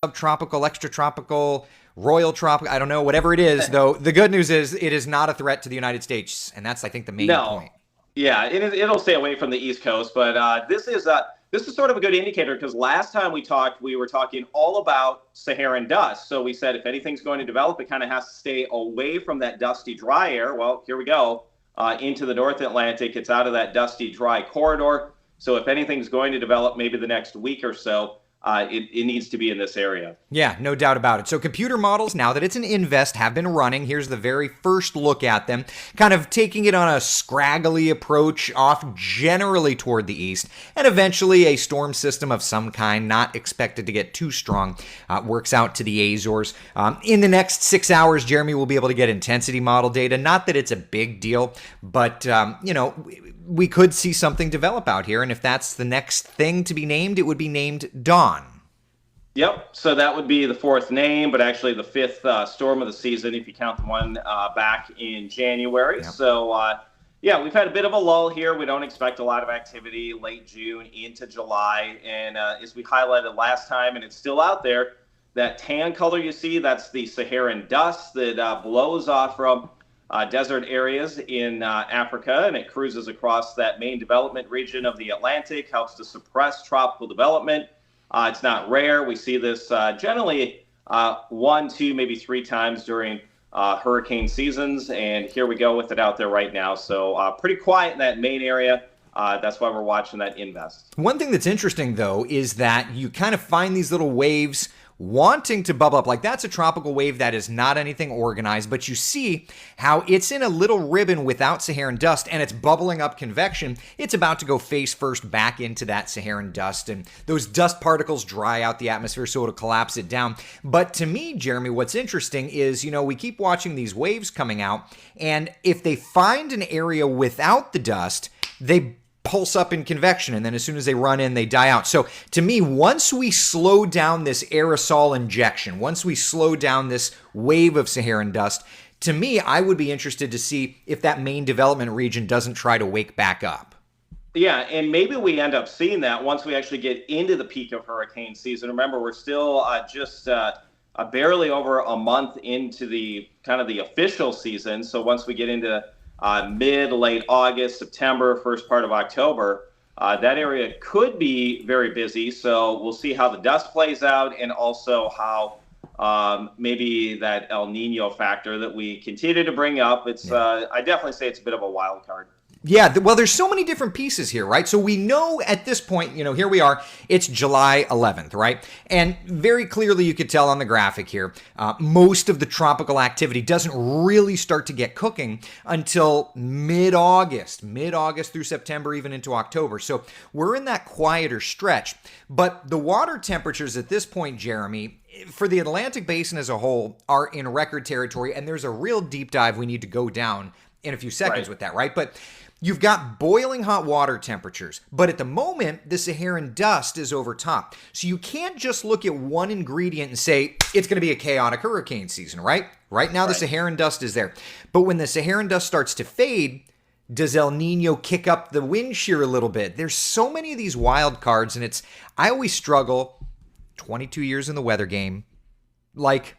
subtropical, extratropical, royal tropical, I don't know, whatever it is, though. The good news is it is not a threat to the United States. And that's, I think, the main No, point. yeah, it'll stay away from the East Coast, but this is sort of a good indicator because last time we talked, we were talking all about Saharan dust. So we said if anything's going to develop, it kind of has to stay away from that dusty, dry air. Well, here we go into the North Atlantic. It's out of that dusty, dry corridor. So if anything's going to develop, maybe the next week or so, it needs to be in this area. Yeah, no doubt about it. So computer models, now that it's an invest, have been running. Here's the very first look at them, kind of taking it on a scraggly approach off generally toward the east, and eventually a storm system of some kind, not expected to get too strong, works out to the Azores. In the next 6 hours, Jeremy will be able to get intensity model data. Not that it's a big deal, but, we could see something develop out here, and if that's the next thing to be named, it would be named Dawn. Yep. So that would be the fourth name, but actually the fifth storm of the season if you count the one back in January. Yep. So, we've had a bit of a lull here. We don't expect a lot of activity late June into July. And as we highlighted last time, and it's still out there, that tan color you see, that's the Saharan dust that blows off from desert areas in Africa, and it cruises across that main development region of the Atlantic, helps to suppress tropical development. It's not rare. We see this generally 1, 2, maybe 3 times during hurricane seasons, and here we go with it out there right now. So pretty quiet in that main area. That's why we're watching that invest. One thing that's interesting, though, is that you kind of find these little waves wanting to bubble up. Like, that's a tropical wave that is not anything organized, but you see how it's in a little ribbon without Saharan dust and it's bubbling up convection. It's about to go face first back into that Saharan dust, and those dust particles dry out the atmosphere, so it'll collapse it down. But to me, Jeremy, what's interesting is, we keep watching these waves coming out, and if they find an area without the dust, they pulse up in convection, and then as soon as they run in, they die out. So to me, once we slow down this aerosol injection, once we slow down this wave of Saharan dust, to me, I would be interested to see if that main development region doesn't try to wake back up. Yeah, and maybe we end up seeing that once we actually get into the peak of hurricane season. Remember, we're still just barely over a month into the kind of the official season. So once we get into mid, late August, September, first part of October, that area could be very busy. So we'll see how the dust plays out, and also how maybe that El Nino factor that we continue to bring up. It's I definitely say it's a bit of a wild card. Yeah, well, there's so many different pieces here, right? So we know at this point, here we are, it's July 11th, right? And very clearly you could tell on the graphic here, most of the tropical activity doesn't really start to get cooking until mid-August through September, even into October. So we're in that quieter stretch. But the water temperatures at this point, Jeremy, for the Atlantic Basin as a whole, are in record territory, and there's a real deep dive we need to go down in a few seconds with that, right? But you've got boiling hot water temperatures, but at the moment, the Saharan dust is over top. So you can't just look at one ingredient and say, it's going to be a chaotic hurricane season, right? Right now, the Saharan dust is there. But when the Saharan dust starts to fade, does El Nino kick up the wind shear a little bit? There's so many of these wild cards, and I always struggle, 22 years in the weather game, like,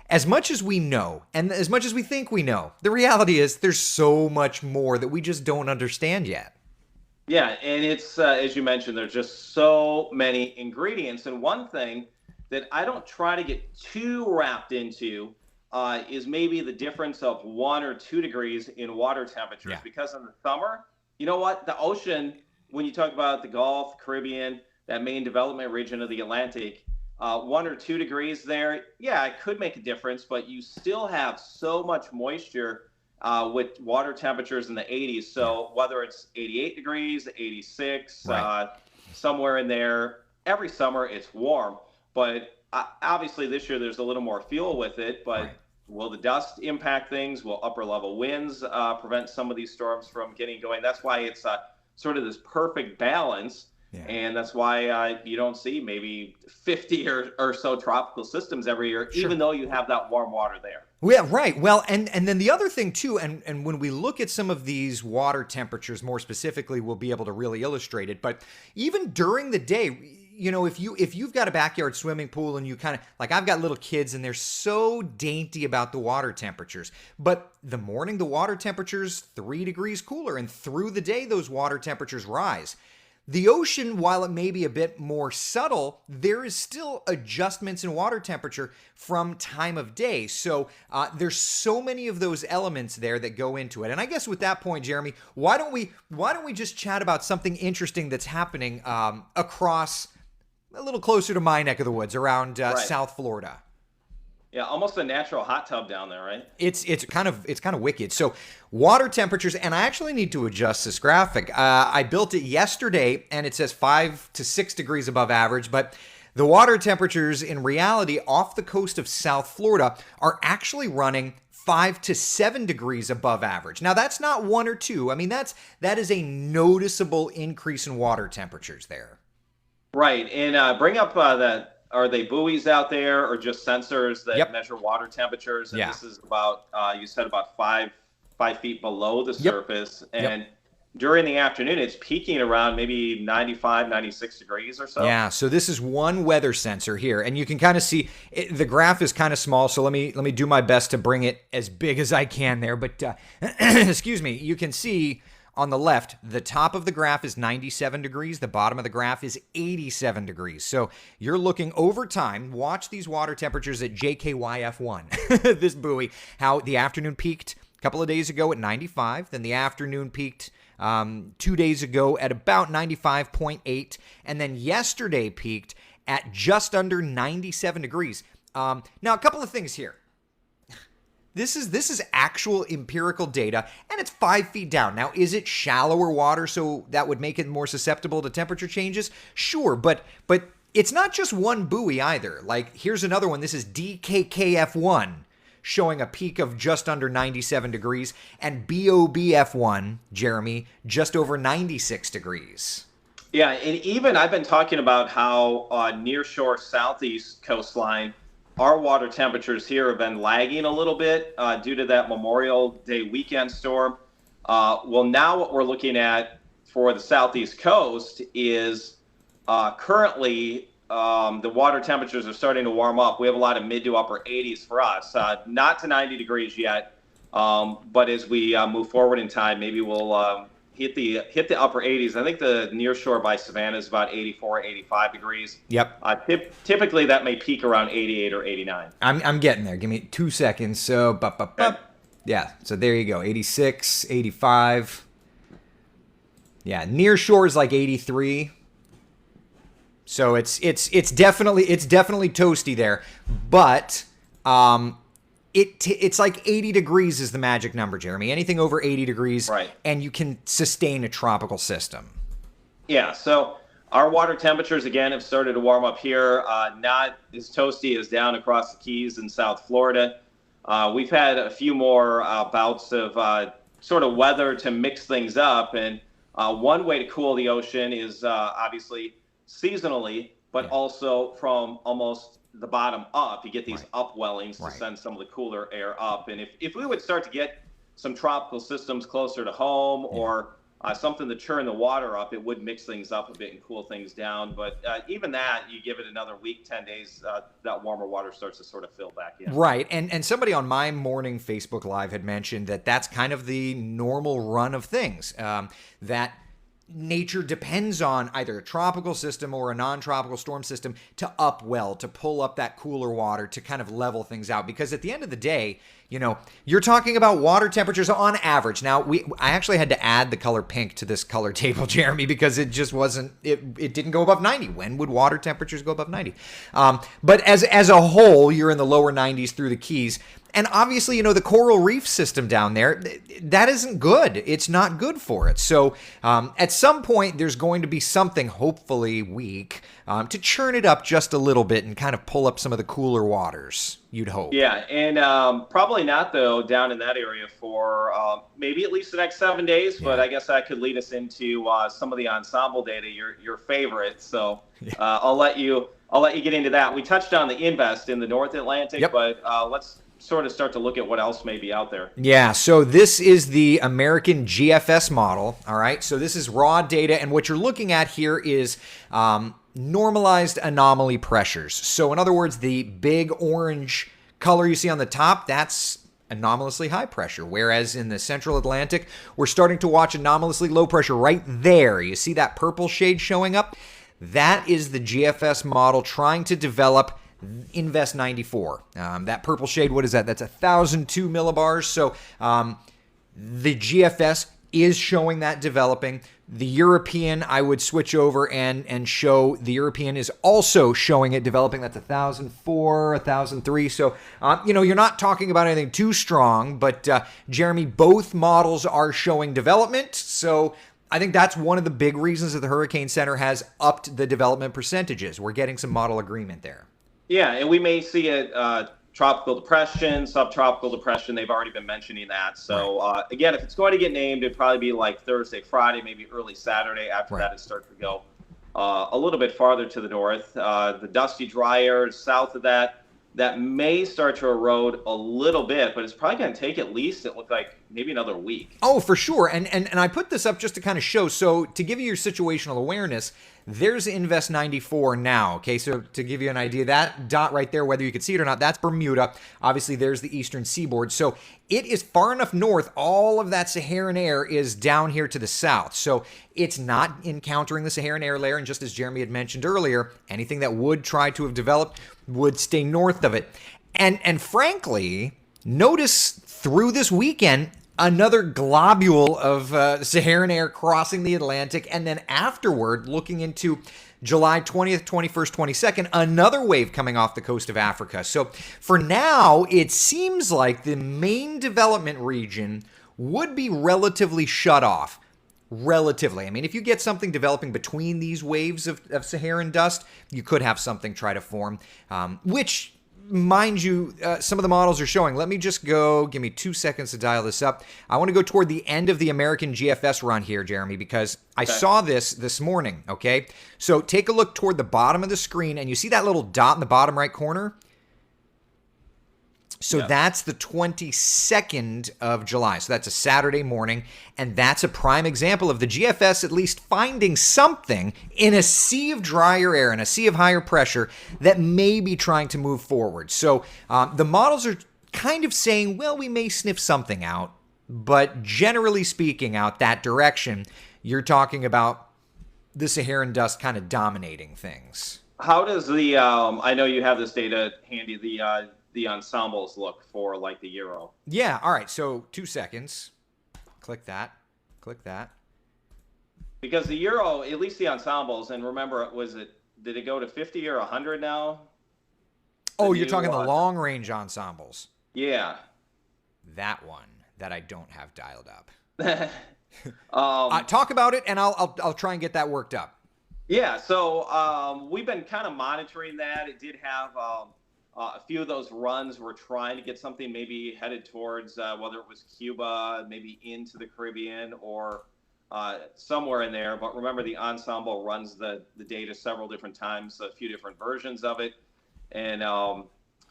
as much as we know, and as much as we think we know, the reality is there's so much more that we just don't understand yet. Yeah, and it's, as you mentioned, there's just so many ingredients. And one thing that I don't try to get too wrapped into is maybe the difference of 1 or 2 degrees in water temperatures. Yeah. Because in the summer, you know what? The ocean, when you talk about the Gulf, Caribbean, that main development region of the Atlantic, 1 or 2 degrees there, yeah, it could make a difference, but you still have so much moisture with water temperatures in the 80s. So whether it's 88 degrees, 86, somewhere in there, every summer it's warm. But obviously this year there's a little more fuel with it, but will the dust impact things? Will upper level winds prevent some of these storms from getting going? That's why it's sort of this perfect balance. Yeah. And that's why you don't see maybe 50 or so tropical systems every year, even though you have that warm water there. Yeah, right. Well, and then the other thing too, and when we look at some of these water temperatures more specifically, we'll be able to really illustrate it. But even during the day, if you've got a backyard swimming pool and you kind of like, I've got little kids and they're so dainty about the water temperatures, but the morning the water temperature's 3 degrees cooler, and through the day those water temperatures rise. The ocean, while it may be a bit more subtle, there is still adjustments in water temperature from time of day. So there's so many of those elements there that go into it. And I guess with that point, Jeremy, why don't we just chat about something interesting that's happening across a little closer to my neck of the woods, around South Florida. Yeah, almost a natural hot tub down there, right? It's kind of wicked. So water temperatures, and I actually need to adjust this graphic. I built it yesterday, and it says 5 to 6 degrees above average, but the water temperatures in reality off the coast of South Florida are actually running 5 to 7 degrees above average. Now that's not 1 or 2. I mean, that is a noticeable increase in water temperatures there. Right, and bring up that. Are they buoys out there or just sensors that measure water temperatures? And this is about, you said about five feet below the surface. And during the afternoon, it's peaking around maybe 95, 96 degrees or so. Yeah, so this is one weather sensor here. And you can kind of see, the graph is kind of small, so let me do my best to bring it as big as I can there. But, excuse me, you can see on the left, the top of the graph is 97 degrees. The bottom of the graph is 87 degrees. So you're looking over time. Watch these water temperatures at JKYF1, this buoy, how the afternoon peaked a couple of days ago at 95. Then the afternoon peaked 2 days ago at about 95.8. And then yesterday peaked at just under 97 degrees. Now, a couple of things here. This is actual empirical data, and it's 5 feet down. Now, is it shallower water, so that would make it more susceptible to temperature changes? Sure, but it's not just one buoy either. Like, here's another one. This is DKKF1, showing a peak of just under 97 degrees, and BOBF1, Jeremy, just over 96 degrees. Yeah, and even I've been talking about how nearshore southeast coastline, our water temperatures here have been lagging a little bit due to that Memorial Day weekend storm. Well, now what we're looking at for the southeast coast is currently the water temperatures are starting to warm up. We have a lot of mid to upper 80s for us, not to 90 degrees yet, but as we move forward in time, maybe we'll hit the upper 80s. I think the near shore by Savannah is about 84, 85 degrees. Yep. Typically that may peak around 88 or 89. I'm getting there. Give me 2 seconds. So, yeah. So there you go. 86, 85. Yeah. Near shore is like 83. So it's definitely toasty there, but it's like 80 degrees is the magic number, Jeremy. Anything over 80 degrees, right, and you can sustain a tropical system. Yeah, so our water temperatures, again, have started to warm up here. Not as toasty as down across the Keys in South Florida. We've had a few more bouts of sort of weather to mix things up. And one way to cool the ocean is obviously seasonally, but also from almost the bottom up. You get these upwellings to send some of the cooler air up. And if we would start to get some tropical systems closer to home or something to churn the water up, it would mix things up a bit and cool things down. But even that, you give it another week, 10 days, that warmer water starts to sort of fill back in. Right. And somebody on my morning Facebook Live had mentioned that that's kind of the normal run of things, that nature depends on either a tropical system or a non-tropical storm system to upwell, to pull up that cooler water, to kind of level things out. Because at the end of the day, you're talking about water temperatures on average. Now, I actually had to add the color pink to this color table, Jeremy, because it just wasn't, it didn't go above 90. When would water temperatures go above 90? But as a whole, you're in the lower 90s through the Keys. And obviously, the coral reef system down there, that isn't good. It's not good for it. So at some point, there's going to be something, hopefully weak, to churn it up just a little bit and kind of pull up some of the cooler waters, you'd hope. Yeah, and probably not, though, down in that area for maybe at least the next 7 days. Yeah. But I guess that could lead us into some of the ensemble data, your favorite. So I'll let you get into that. We touched on the Invest in the North Atlantic, but let's sort of start to look at what else may be out there. Yeah, so this is the American GFS model, all right? So this is raw data, and what you're looking at here is normalized anomaly pressures. So in other words, the big orange color you see on the top, that's anomalously high pressure. Whereas in the central Atlantic, we're starting to watch anomalously low pressure right there. You see that purple shade showing up? That is the GFS model trying to develop Invest 94. That purple shade, what is that? That's 1,002 millibars. So the GFS is showing that developing. The European, I would switch over and show the European is also showing it developing. That's 1,004, 1,003. So, you're not talking about anything too strong, but Jeremy, both models are showing development. So I think that's one of the big reasons that the Hurricane Center has upped the development percentages. We're getting some model agreement there. Yeah, and we may see a tropical depression, subtropical depression. They've already been mentioning that. So, again, if it's going to get named, it'd probably be like Thursday, Friday, maybe early Saturday. After that, it starts to go a little bit farther to the north. The dusty, dry air south of that may start to erode a little bit, but it's probably going to take at least, it looked like, maybe another week. Oh, for sure. And I put this up just to kind of show. So to give you your situational awareness, there's Invest 94 now. Okay, so to give you an idea, that dot right there, whether you can see it or not, that's Bermuda. Obviously, there's the eastern seaboard. So it is far enough north. All of that Saharan air is down here to the south. So it's not encountering the Saharan air layer. And just as Jeremy had mentioned earlier, anything that would try to have developed would stay north of it. And frankly, notice through this weekend, another globule of Saharan air crossing the Atlantic, and then afterward, looking into July 20th, 21st, 22nd, another wave coming off the coast of Africa. So for now, it seems like the main development region would be relatively shut off. Relatively. I mean, if you get something developing between these waves of Saharan dust, you could have something try to form, which, mind you, some of the models are showing. Let me just go, give me 2 seconds to dial this up. I want to go toward the end of the American GFS run here, Jeremy, because I saw this morning, okay? So take a look toward the bottom of the screen, and you see that little dot in the bottom right corner? So that's the 22nd of July. So that's a Saturday morning. And that's a prime example of the GFS at least finding something in a sea of drier air, in a sea of higher pressure that may be trying to move forward. So the models are kind of saying, well, we may sniff something out. But generally speaking, out that direction, you're talking about the Saharan dust kind of dominating things. How does the, I know you have this data handy, the ensembles look for like the Euro? Yeah, all right, so 2 seconds. Click that. Because the Euro, at least the ensembles, and remember, did it go to 50 or 100 now? Oh, you're talking the long range ensembles. Yeah. That one that I don't have dialed up. Talk about it, and I'll try and get that worked up. Yeah, so we've been kind of monitoring that. It did have a few of those runs were trying to get something maybe headed towards whether it was Cuba, maybe into the Caribbean or somewhere in there. But remember, the ensemble runs the data several different times, a few different versions of it. And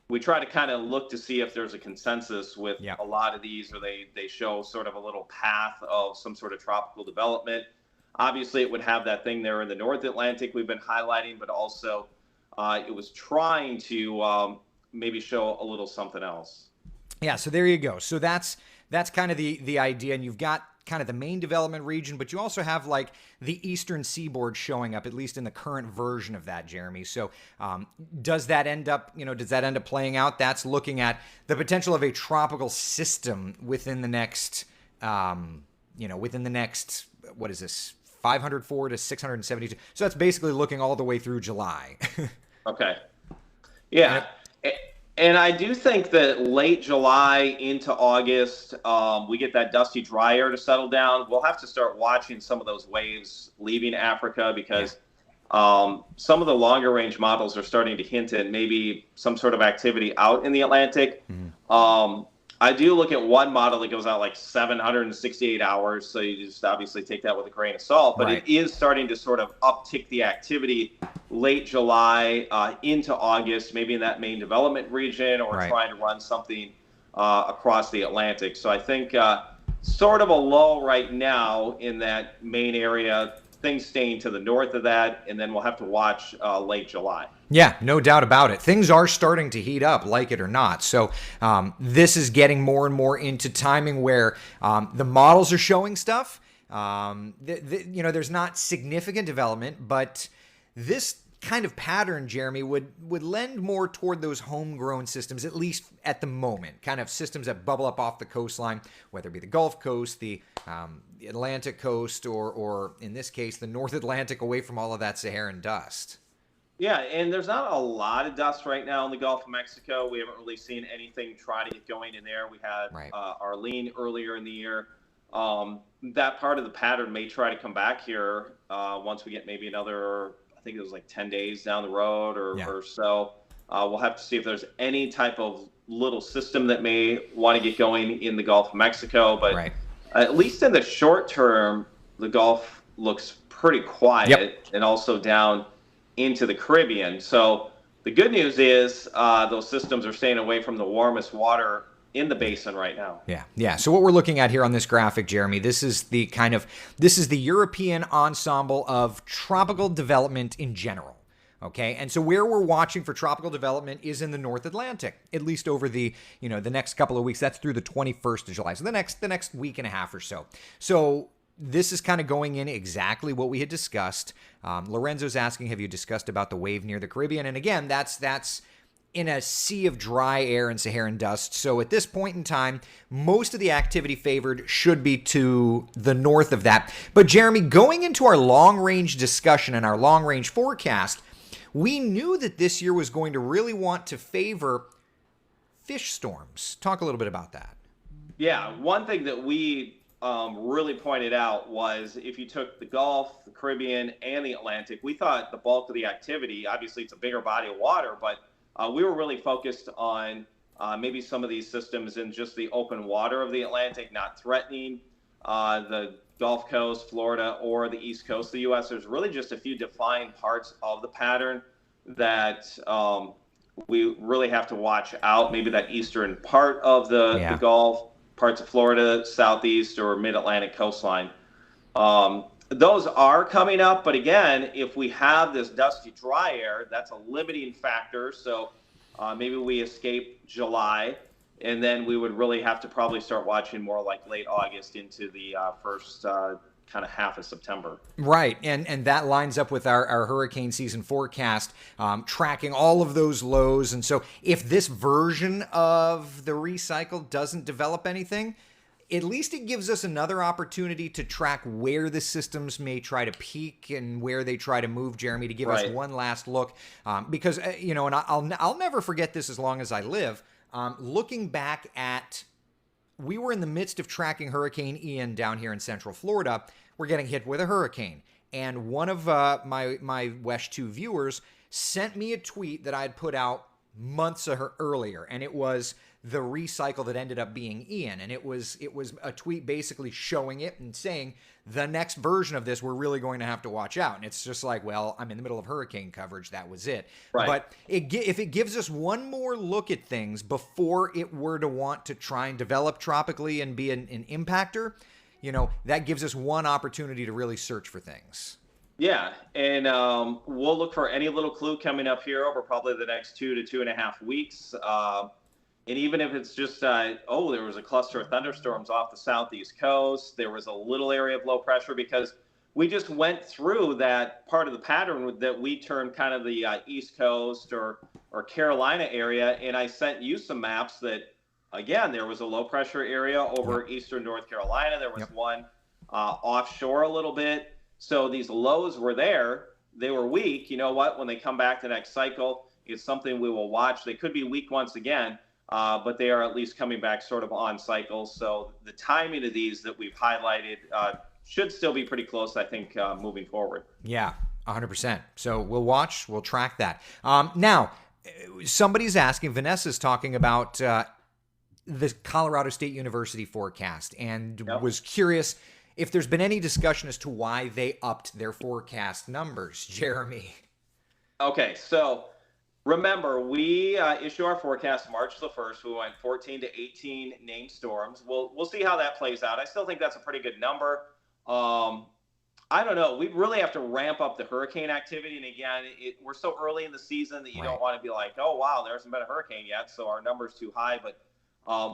we try to kind of look to see if there's a consensus with a lot of these, or they show sort of a little path of some sort of tropical development. Obviously, it would have that thing there in the North Atlantic we've been highlighting, but also it was trying to maybe show a little something else. Yeah, so there you go. So that's kind of the idea, and you've got kind of the main development region, but you also have like the eastern seaboard showing up, at least in the current version of that, Jeremy. So does that end up playing out? That's looking at the potential of a tropical system within the next, what is this, 504 to 672. So that's basically looking all the way through July. Okay. Yeah. And I do think that late July into August, we get that dusty, dry air to settle down. We'll have to start watching some of those waves leaving Africa because some of the longer range models are starting to hint at maybe some sort of activity out in the Atlantic. Mm-hmm. I do look at one model that goes out like 768 hours, so you just obviously take that with a grain of salt. But it is starting to sort of uptick the activity late July into August, maybe in that main development region, or trying to run something across the Atlantic. So I think sort of a lull right now in that main area things staying to the north of that, and then we'll have to watch late July. Yeah, no doubt about it. Things are starting to heat up, like it or not. So this is getting more and more into timing where the models are showing stuff. There's not significant development, but this kind of pattern, Jeremy, would lend more toward those homegrown systems, at least at the moment. Kind of systems that bubble up off the coastline, whether it be the Gulf Coast, the Atlantic coast, or in this case, the North Atlantic, away from all of that Saharan dust. Yeah, and there's not a lot of dust right now in the Gulf of Mexico. We haven't really seen anything try to get going in there. We had Right. Arlene earlier in the year. That part of the pattern may try to come back here once we get maybe another, I think it was like 10 days down the road or so. We'll have to see if there's any type of little system that may want to get going in the Gulf of Mexico. But Right. at least in the short term, the Gulf looks pretty quiet, and also down into the Caribbean. So the good news is those systems are staying away from the warmest water in the basin right now. Yeah. So what we're looking at here on this graphic, Jeremy, this is the European ensemble of tropical development in general. Okay, and so where we're watching for tropical development is in the North Atlantic, at least over the next couple of weeks. That's through the 21st of July, so the next week and a half or so. So this is kind of going in exactly what we had discussed. Lorenzo's asking, have you discussed about the wave near the Caribbean? And again, that's in a sea of dry air and Saharan dust. So at this point in time, most of the activity favored should be to the north of that. But Jeremy, going into our long-range discussion and our long-range forecast, we knew that this year was going to really want to favor fish storms. Talk a little bit about that. Yeah, one thing that we really pointed out was if you took the Gulf, the Caribbean, and the Atlantic, we thought the bulk of the activity, obviously it's a bigger body of water, but we were really focused on maybe some of these systems in just the open water of the Atlantic, not threatening the Gulf Coast, Florida, or the East Coast of the U.S. There's really just a few defined parts of the pattern that we really have to watch out. Maybe that eastern part of the Gulf, parts of Florida, southeast or mid-Atlantic coastline. Those are coming up, but again, if we have this dusty dry air, that's a limiting factor. So maybe we escape July, and then we would really have to probably start watching more like late August into the first kind of half of September. Right, and that lines up with our hurricane season forecast, tracking all of those lows. And so if this version of the recycle doesn't develop anything, at least it gives us another opportunity to track where the systems may try to peak and where they try to move, Jeremy, to give us one last look. Because, and I'll never forget this as long as I live. Looking back at, we were in the midst of tracking Hurricane Ian down here in Central Florida. We're getting hit with a hurricane. And one of my WESH 2 viewers sent me a tweet that I had put out months earlier. And it was the recycle that ended up being Ian. And it was a tweet basically showing it and saying, the next version of this, we're really going to have to watch out. And it's just like, well, I'm in the middle of hurricane coverage. That was it. Right. But if it gives us one more look at things before it were to want to try and develop tropically and be an impactor, that gives us one opportunity to really search for things. Yeah, and we'll look for any little clue coming up here over probably the next 2 to 2.5 weeks. And even if it's just, there was a cluster of thunderstorms off the southeast coast, there was a little area of low pressure, because we just went through that part of the pattern that we termed kind of the East Coast or Carolina area. And I sent you some maps that, again, there was a low pressure area over eastern North Carolina. There was one offshore a little bit. So these lows were there. They were weak. You know what? When they come back the next cycle, it's something we will watch. They could be weak once again. But they are at least coming back sort of on cycle. So the timing of these that we've highlighted should still be pretty close, I think, moving forward. Yeah, 100%. So we'll watch, we'll track that. Now, somebody's asking, Vanessa's talking about the Colorado State University forecast and was curious if there's been any discussion as to why they upped their forecast numbers. Jeremy. Okay, so remember, we issue our forecast March the 1st. We went 14 to 18 named storms. We'll see how that plays out. I still think that's a pretty good number. I don't know. We really have to ramp up the hurricane activity. And again, we're so early in the season that you don't want to be like, oh, wow, there hasn't been a hurricane yet, so our number's too high. But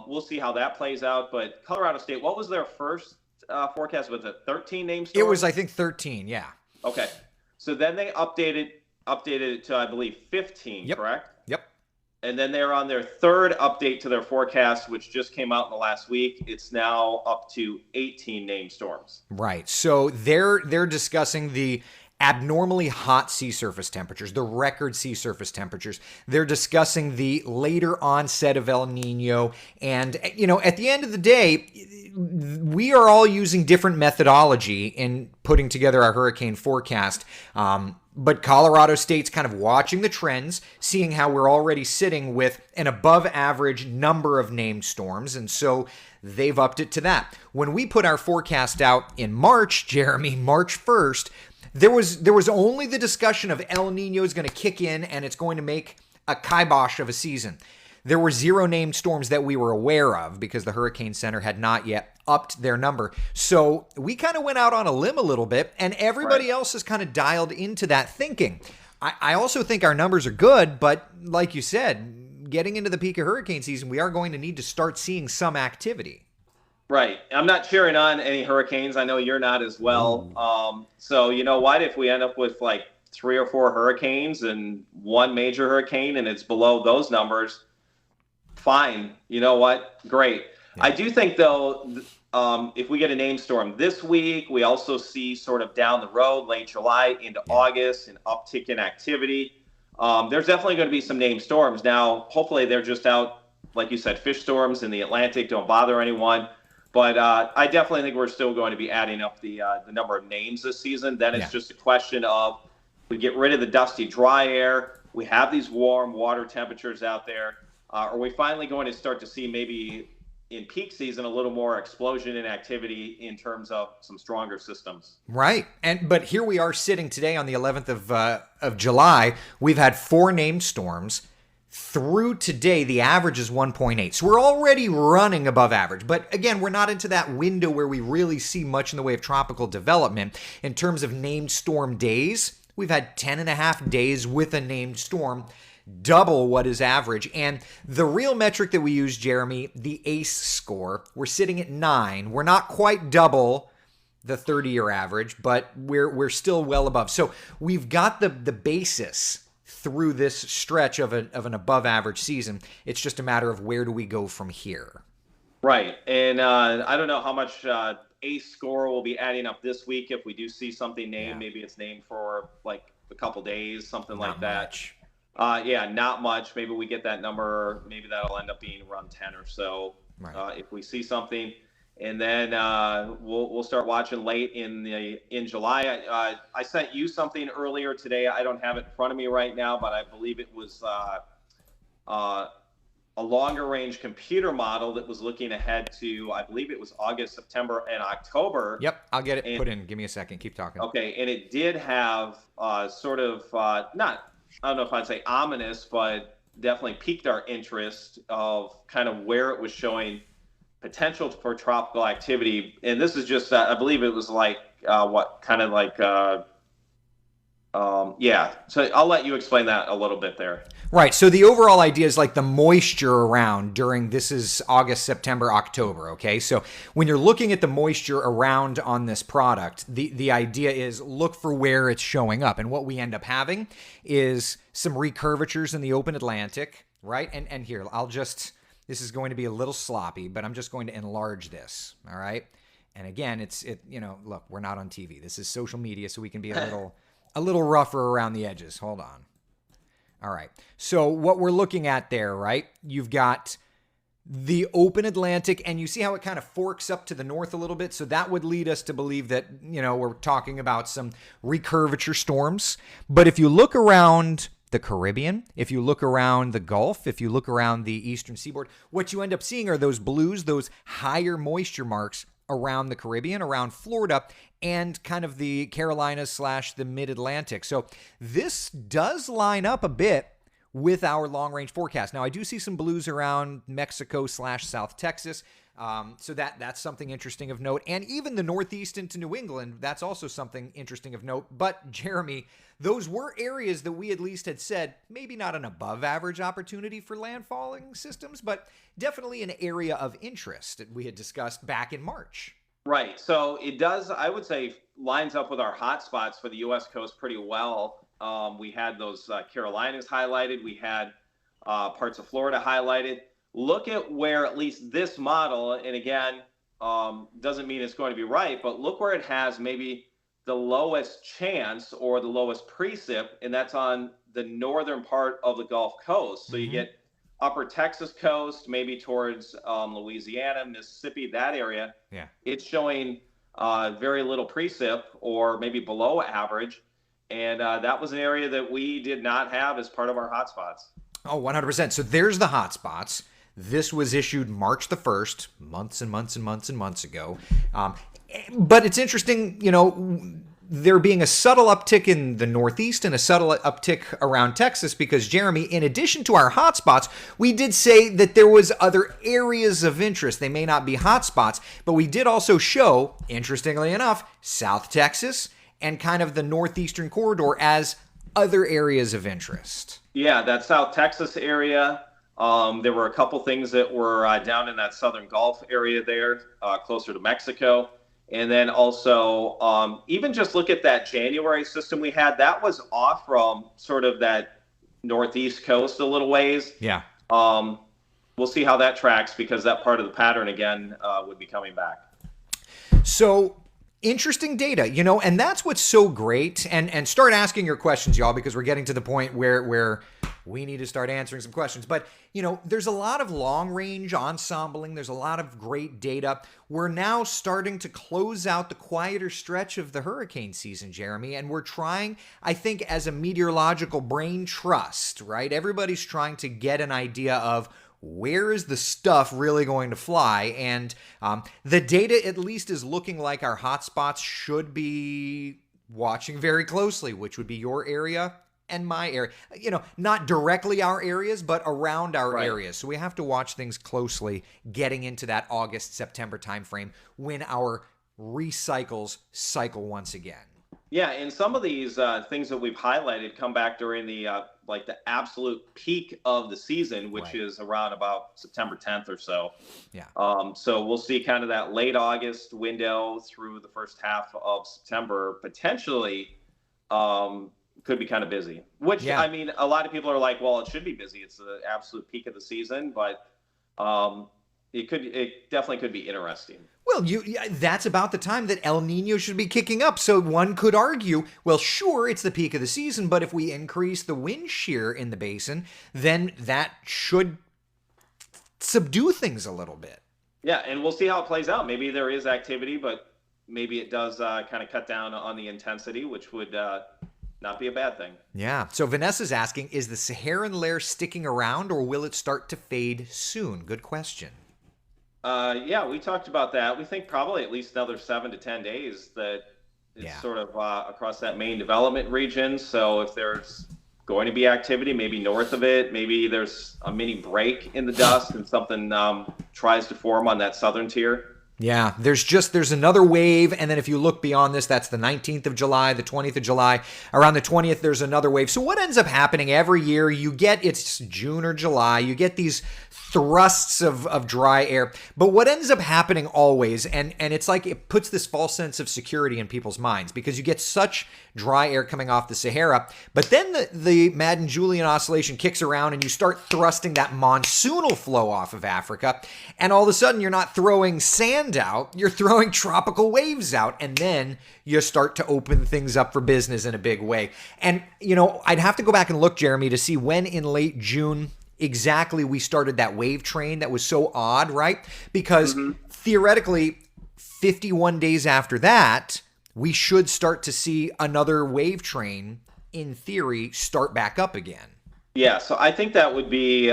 we'll see how that plays out. But Colorado State, what was their first forecast? Was it 13 name storms? It was, I think, 13, yeah. Okay. So then they updated it to, I believe, 15, correct? Yep. And then they're on their third update to their forecast, which just came out in the last week. It's now up to 18 named storms. Right. So they're discussing the abnormally hot sea surface temperatures, the record sea surface temperatures. They're discussing the later onset of El Nino. And, at the end of the day, we are all using different methodology in putting together our hurricane forecast. But Colorado State's kind of watching the trends, seeing how we're already sitting with an above average number of named storms. And so they've upped it to that. When we put our forecast out in March, Jeremy, March 1st, there was only the discussion of El Nino is going to kick in and it's going to make a kibosh of a season. There were 0 named storms that we were aware of because the Hurricane Center had not yet upped their number. So we kind of went out on a limb a little bit, and everybody else has kind of dialed into that thinking. I also think our numbers are good, but like you said, getting into the peak of hurricane season, we are going to need to start seeing some activity. Right. I'm not cheering on any hurricanes. I know you're not as well. So you know what? If we end up with like 3 or 4 hurricanes and 1 major hurricane and it's below those numbers, fine. You know what? Great. Yeah. I do think, though, if we get a named storm this week, we also see sort of down the road, late July into August, an uptick in activity. There's definitely going to be some named storms. Now, hopefully they're just out, like you said, fish storms in the Atlantic, don't bother anyone. But I definitely think we're still going to be adding up the number of names this season. Then it's just a question of we get rid of the dusty, dry air. We have these warm water temperatures out there. Are we finally going to start to see maybe in peak season a little more explosion in activity in terms of some stronger systems? Right. But here we are sitting today on the 11th of July. We've had 4 named storms. Through today, the average is 1.8. So we're already running above average. But again, we're not into that window where we really see much in the way of tropical development. In terms of named storm days, we've had 10.5 days with a named storm, double what is average. And the real metric that we use, Jeremy, the ACE score, we're sitting at 9. We're not quite double the 30-year average, but we're still well above. So we've got the basis through this stretch of an above average season. It's just a matter of where do we go from here. Right. And I don't know how much ACE score will be adding up this week if we do see something named. Maybe it's named for like a couple days, something like that. Much. Not much. Maybe we get that number. Maybe that'll end up being around 10 or so. Right. If we see something, and then we'll start watching late in July. I sent you something earlier today. I don't have it in front of me right now, but I believe it was a longer range computer model that was looking ahead to, I believe it was August, September, and October. Yep, I'll get it put in. Give me a second. Keep talking. Okay, and it did have sort of not. I don't know if I'd say ominous, but definitely piqued our interest of kind of where it was showing potential for tropical activity. And this is just, I believe it was like, So I'll let you explain that a little bit there. Right. So the overall idea is like the moisture around during, this is August, September, October. Okay. So when you're looking at the moisture around on this product, the idea is look for where it's showing up. And what we end up having is some recurvatures in the open Atlantic, right? And here, this is going to be a little sloppy, but I'm just going to enlarge this. All right. And again, look, we're not on TV. This is social media, so we can be a little rougher around the edges. Hold on. All right. So what we're looking at there, right? You've got the open Atlantic, and you see how it kind of forks up to the north a little bit. So that would lead us to believe that, we're talking about some recurvature storms. But if you look around the Caribbean, if you look around the Gulf, if you look around the eastern seaboard, what you end up seeing are those blues, those higher moisture marks around the Caribbean, around Florida, and kind of the Carolinas / the mid-Atlantic. So this does line up a bit with our long-range forecast. Now, I do see some blues around Mexico / South Texas. So that's something interesting of note. And even the Northeast into New England, that's also something interesting of note. But Jeremy, those were areas that we at least had said maybe not an above average opportunity for landfalling systems, but definitely an area of interest that we had discussed back in March. Right. So it does, I would say, lines up with our hot spots for the U.S. coast pretty well. We had those Carolinas highlighted. We had parts of Florida highlighted. Look at where at least this model, and again, doesn't mean it's going to be right, but look where it has maybe the lowest chance or the lowest precip, and that's on the northern part of the Gulf Coast. So you get upper Texas coast, maybe towards Louisiana, Mississippi, that area. Yeah. It's showing very little precip or maybe below average. And that was an area that we did not have as part of our hotspots. Oh, 100%. So there's the hotspots. This was issued March the 1st, months and months and months and months ago. But it's interesting, there being a subtle uptick in the Northeast and a subtle uptick around Texas because, Jeremy, in addition to our hotspots, we did say that there was other areas of interest. They may not be hotspots, but we did also show, interestingly enough, South Texas and kind of the Northeastern corridor as other areas of interest. Yeah, that South Texas area. There were a couple things that were down in that southern Gulf area there, closer to Mexico. And then also, even just look at that January system we had, that was off from sort of that Northeast coast a little ways. Yeah. We'll see how that tracks because that part of the pattern, again, would be coming back. So interesting data, and that's what's so great. And start asking your questions, y'all, because we're getting to the point where we need to start answering some questions. But, there's a lot of long-range ensembling. There's a lot of great data. We're now starting to close out the quieter stretch of the hurricane season, Jeremy, and we're trying, I think, as a meteorological brain trust, right? Everybody's trying to get an idea of where is the stuff really going to fly? And the data at least is looking like our hotspots should be watching very closely, which would be your area and my area. Not directly our areas, but around our areas. So we have to watch things closely getting into that August, September timeframe when our recycles cycle once again. Yeah, and some of these things that we've highlighted come back during the the absolute peak of the season, which is around about September 10th or so. Yeah. So we'll see kind of that late August window through the first half of September, potentially could be kind of busy. Which, I mean, a lot of people are like, well, it should be busy. It's the absolute peak of the season, but it definitely could be interesting. Well, that's about the time that El Nino should be kicking up. So one could argue, well, sure, it's the peak of the season, but if we increase the wind shear in the basin, then that should subdue things a little bit. Yeah, and we'll see how it plays out. Maybe there is activity, but maybe it does kind of cut down on the intensity, which would not be a bad thing. Yeah. So Vanessa's asking, is the Saharan layer sticking around or will it start to fade soon? Good question. Yeah, we talked about that. We think probably at least another 7 to 10 days that it's sort of across that main development region. So if there's going to be activity, maybe north of it, maybe there's a mini break in the dust and something tries to form on that southern tier. Yeah, there's another wave, and then if you look beyond this, that's the 19th of July, the 20th of July. Around the 20th, there's another wave. So what ends up happening every year, it's June or July, you get these thrusts of dry air. But what ends up happening always, and it's like it puts this false sense of security in people's minds because you get such dry air coming off the Sahara, but then the Madden-Julian oscillation kicks around and you start thrusting that monsoonal flow off of Africa, and all of a sudden you're not throwing sand out, you're throwing tropical waves out, and then you start to open things up for business in a big way. And, I'd have to go back and look, Jeremy, to see when in late June exactly we started that wave train that was so odd, right? Because theoretically, 51 days after that, we should start to see another wave train, in theory, start back up again. Yeah, so I think that would be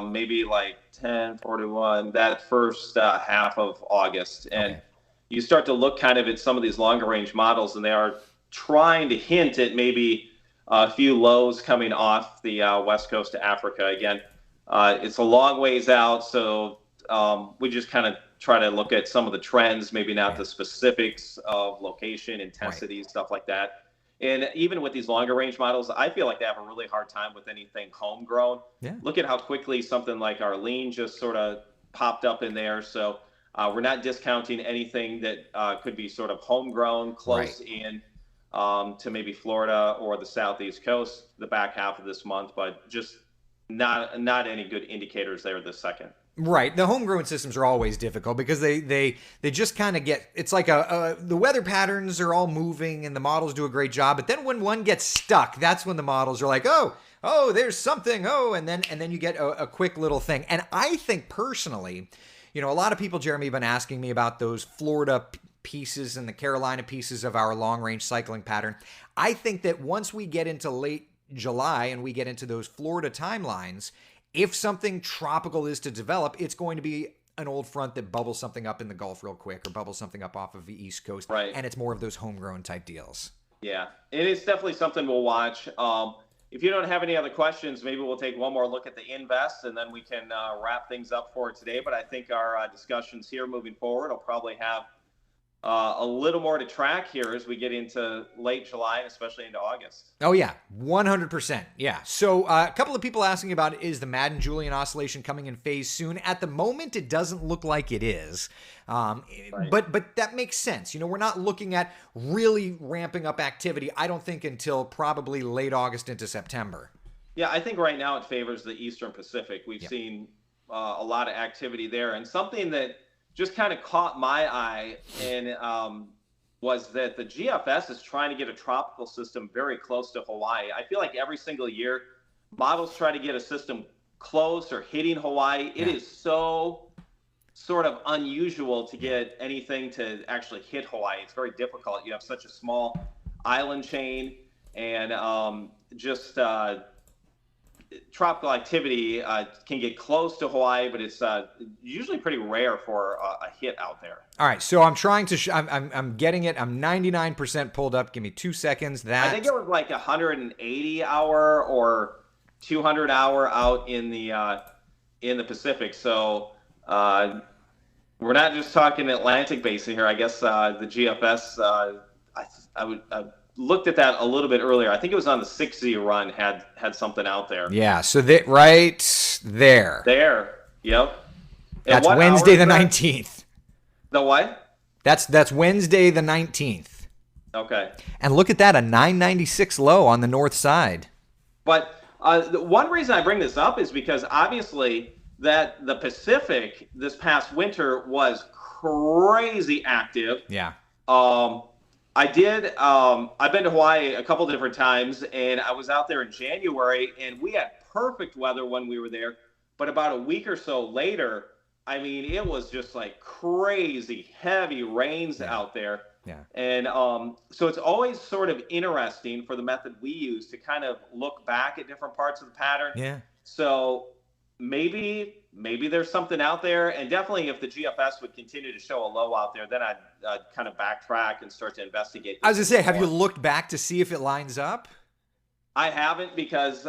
maybe like 10/41, that first half of August. And you start to look kind of at some of these longer range models, and they are trying to hint at maybe a few lows coming off the west coast of Africa. Again, it's a long ways out, so we just kind of try to look at some of the trends, maybe not Yeah. the specifics of location, intensity, stuff like that. And even with these longer range models, I feel like they have a really hard time with anything homegrown. Yeah. Look at how quickly something like Arlene just sort of popped up in there. So we're not discounting anything that could be sort of homegrown, close in to maybe Florida or the Southeast Coast the back half of this month, but just not any good indicators there this second. Right. The homegrown systems are always difficult because they just kind of get, it's like the weather patterns are all moving and the models do a great job. But then when one gets stuck, that's when the models are like, oh, there's something. Oh, and then you get a quick little thing. And I think personally, a lot of people, Jeremy, have been asking me about those Florida pieces and the Carolina pieces of our long range cycling pattern. I think that once we get into late July and we get into those Florida timelines, if something tropical is to develop, it's going to be an old front that bubbles something up in the Gulf real quick or bubbles something up off of the East Coast. Right. And it's more of those homegrown type deals. Yeah, it is definitely something we'll watch. If you don't have any other questions, maybe we'll take one more look at the invest and then we can wrap things up for today. But I think our discussions here moving forward will probably have a little more to track here as we get into late July and especially into August. Oh, yeah. 100%. Yeah. So a couple of people asking about, is the Madden-Julian oscillation coming in phase soon? At the moment, it doesn't look like it is. Right. But that makes sense. We're not looking at really ramping up activity, I don't think, until probably late August into September. Yeah, I think right now it favors the Eastern Pacific. We've seen a lot of activity there. And something that just kind of caught my eye and was that the GFS is trying to get a tropical system very close to Hawaii. I feel like every single year models try to get a system close or hitting Hawaii. It is so sort of unusual to get anything to actually hit Hawaii. It's very difficult. You have such a small island chain and tropical activity can get close to Hawaii, but it's usually pretty rare for a hit out there. All right, so I'm trying to. I'm getting it. I'm 99% pulled up. Give me 2 seconds. I think it was like 180 hour or 200 hour out in the Pacific. So we're not just talking Atlantic basin here. I guess the GFS. I looked at that a little bit earlier. I think it was on the 60 run had something out there. Yeah, so that right there. There. Yep. That's Wednesday the 19th. The what? That's Wednesday the 19th. Okay. And look at that, a 996 low on the north side. But the one reason I bring this up is because obviously that the Pacific this past winter was crazy active. Yeah. I've been to Hawaii a couple different times, and I was out there in January, and we had perfect weather when we were there. But about a week or so later, I mean, it was just like crazy heavy rains out there. Yeah. And so it's always sort of interesting for the method we use to kind of look back at different parts of the pattern. Yeah. So maybe there's something out there, and definitely if the GFS would continue to show a low out there, then I'd kind of backtrack and start to investigate. I was gonna say, have you looked back to see if it lines up? I haven't because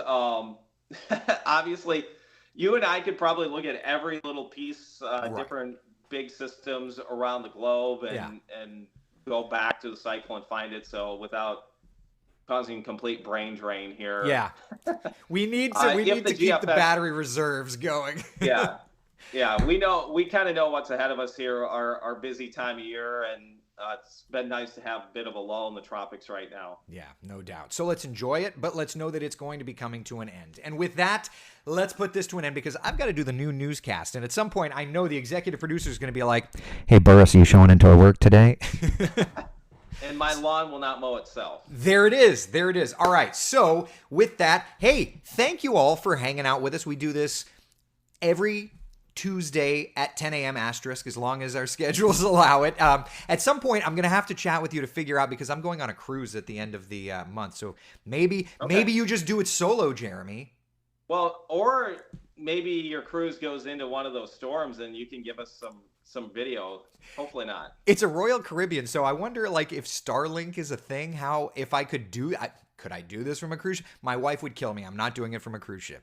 obviously you and I could probably look at every little piece, different big systems around the globe and go back to the cycle and find it. So without causing complete brain drain here. Yeah. We need to keep the battery reserves going. Yeah. We kind of know what's ahead of us here, our busy time of year, and it's been nice to have a bit of a lull in the tropics right now. Yeah, no doubt. So let's enjoy it, but let's know that it's going to be coming to an end. And with that, let's put this to an end because I've got to do the new newscast. And at some point, I know the executive producer is going to be like, "Hey, Burris, are you showing into our work today?" And my lawn will not mow itself. There it is. There it is. All right. So with that, hey, thank you all for hanging out with us. We do this every Tuesday at 10 a.m. asterisk, as long as our schedules allow it. At some point, I'm going to have to chat with you to figure out, because I'm going on a cruise at the end of the month. So maybe you just do it solo, Jeremy. Well, or maybe your cruise goes into one of those storms and you can give us some video. Hopefully not. It's a Royal Caribbean, so I wonder, like, if Starlink is a thing, if I could do, could I do this from a cruise ship? My wife would kill me. I'm not doing it from a cruise ship.